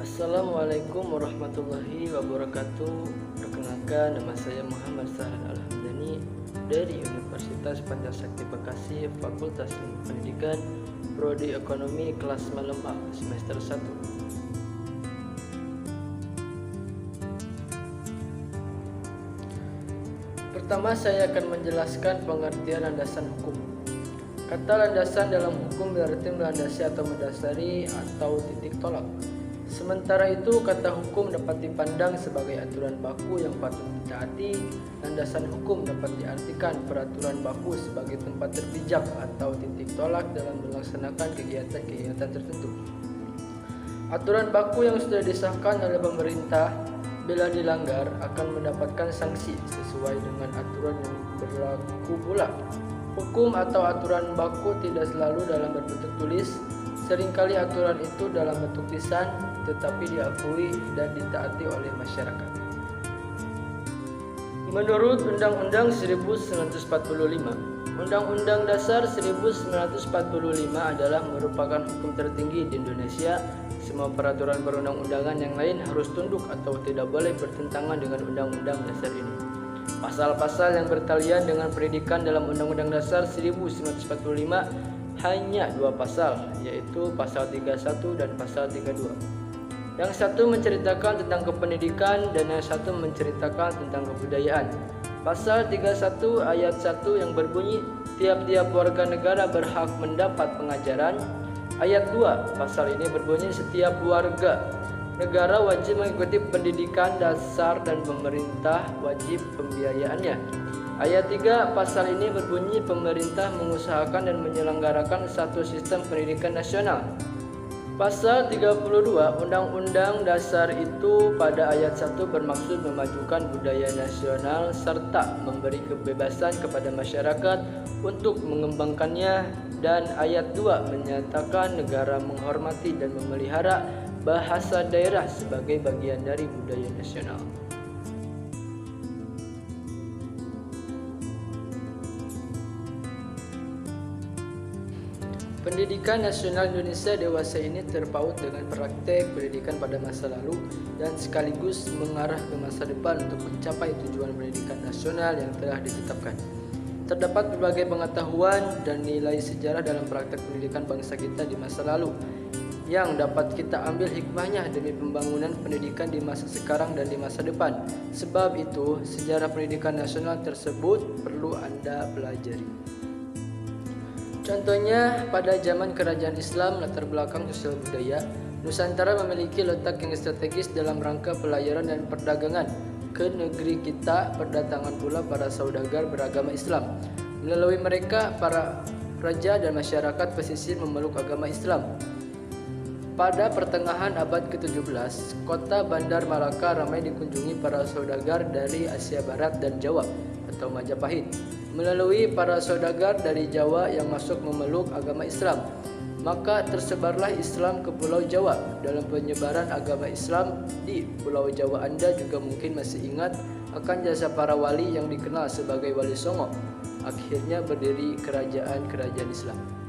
Assalamualaikum warahmatullahi wabarakatuh. Perkenalkan, nama saya Muhammad Sahlan Al-Hamdani dari Universitas Pancasakti Bekasi, Fakultas Ilmu Pendidikan, Prodi Ekonomi, kelas malam A, semester 1. Pertama, saya akan menjelaskan pengertian landasan hukum. Kata landasan dalam hukum berarti melandasi atau mendasari atau titik tolak. Sementara itu, kata hukum dapat dipandang sebagai aturan baku yang patut ditaati. Landasan hukum dapat diartikan peraturan baku sebagai tempat terpijak atau titik tolak dalam melaksanakan kegiatan-kegiatan tertentu. Aturan baku yang sudah disahkan oleh pemerintah bila dilanggar akan mendapatkan sanksi sesuai dengan aturan yang berlaku pula. Hukum atau aturan baku tidak selalu dalam berbentuk tulis. Seringkali aturan itu dalam bentuk lisan, tetapi diakui dan ditaati oleh masyarakat. Menurut Undang-Undang 1945, Undang-Undang Dasar 1945 adalah merupakan hukum tertinggi di Indonesia. Semua peraturan perundang-undangan yang lain harus tunduk atau tidak boleh bertentangan dengan Undang-Undang Dasar ini. Pasal-pasal yang bertalian dengan pendidikan dalam Undang-Undang Dasar 1945 hanya dua pasal, yaitu pasal 31 dan pasal 32. Yang satu menceritakan tentang kependidikan dan yang satu menceritakan tentang kebudayaan. Pasal 31 ayat 1 yang berbunyi tiap-tiap warga negara berhak mendapat pengajaran. Ayat 2 pasal ini berbunyi setiap warga negara wajib mengikuti pendidikan dasar dan pemerintah wajib pembiayaannya. Ayat 3 pasal ini berbunyi pemerintah mengusahakan dan menyelenggarakan satu sistem pendidikan nasional. Pasal 32 Undang-Undang Dasar itu pada ayat 1 bermaksud memajukan budaya nasional serta memberi kebebasan kepada masyarakat untuk mengembangkannya, dan ayat 2 menyatakan negara menghormati dan memelihara bahasa daerah sebagai bagian dari budaya nasional. Pendidikan nasional Indonesia dewasa ini terpaut dengan praktek pendidikan pada masa lalu dan sekaligus mengarah ke masa depan untuk mencapai tujuan pendidikan nasional yang telah ditetapkan. Terdapat berbagai pengetahuan dan nilai sejarah dalam praktek pendidikan bangsa kita di masa lalu yang dapat kita ambil hikmahnya demi pembangunan pendidikan di masa sekarang dan di masa depan. Sebab itu, sejarah pendidikan nasional tersebut perlu Anda pelajari. Contohnya, pada zaman kerajaan Islam latar belakang sosial budaya, Nusantara memiliki letak yang strategis dalam rangka pelayaran dan perdagangan. Ke negeri kita berdatangan pula para saudagar beragama Islam. Melalui mereka, para raja dan masyarakat pesisir memeluk agama Islam. Pada pertengahan abad ke-17, kota Bandar Malaka ramai dikunjungi para saudagar dari Asia Barat dan Jawa atau Majapahit. Melalui para saudagar dari Jawa yang masuk memeluk agama Islam, maka tersebarlah Islam ke Pulau Jawa. Dalam penyebaran agama Islam di Pulau Jawa, Anda juga mungkin masih ingat akan jasa para wali yang dikenal sebagai Wali Songo. Akhirnya berdiri kerajaan-kerajaan Islam.